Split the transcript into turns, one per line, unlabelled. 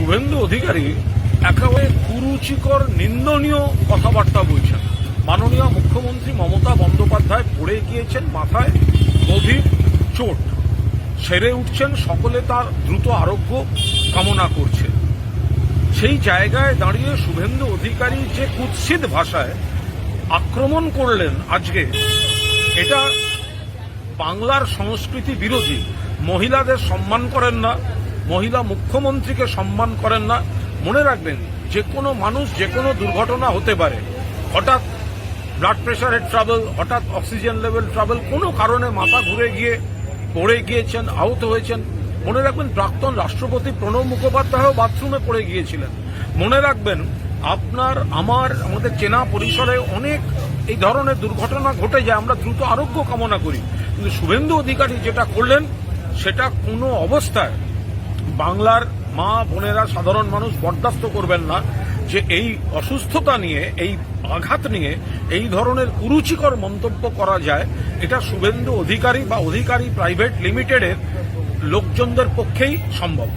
শুভেন্দু অধিকারী একেবারে কুরুচিকর নিন্দনীয় কথাবার্তা বলছেন। মাননীয় মুখ্যমন্ত্রী মমতা বন্দ্যোপাধ্যায় পড়ে গিয়েছেন, মাথায় গভীর চোট, সেরে উঠছেন, সকলে তার দ্রুত আরোগ্য কামনা করছে। সেই জায়গায় দাঁড়িয়ে শুভেন্দু অধিকারী যে কুৎসিত ভাষায় আক্রমণ করলেন আজকে, এটা বাংলার সংস্কৃতি বিরোধী। মহিলাদের সম্মান করেন না, মহিলা মুখ্যমন্ত্রীকে সম্মান করেন না। মনে রাখবেন, যে কোনো মানুষ যে কোনো দুর্ঘটনা হতে পারে। হঠাৎ ব্লাড প্রেশারের ট্রাবল, হঠাৎ অক্সিজেন লেভেল ট্রাবল, কোনো কারণে মাথা ঘুরে গিয়ে পড়ে গিয়েছেন, আহত হয়েছেন। মনে রাখবেন, প্রাক্তন রাষ্ট্রপতি প্রণব মুখোপাধ্যায়ও বাথরুমে পড়ে গিয়েছিলেন। মনে রাখবেন, আপনার আমাদের চেনা পরিসরে অনেক এই ধরনের দুর্ঘটনা ঘটে যায়, আমরা দ্রুত আরোগ্য কামনা করি। কিন্তু শুভেন্দু অধিকারী যেটা করলেন, সেটা কোনো অবস্থায় বাংলার মা বোনেরা, সাধারণ মানুষ বরদাস্ত করবেন না। যে এই অসুস্থতা নিয়ে, এই আঘাত নিয়ে এই ধরনের কুরুচিকর মন্তব্য করা যায়, এটা শুভেন্দু অধিকারী বা অধিকারী প্রাইভেট লিমিটেডের লোকজনদের পক্ষেই সম্ভব।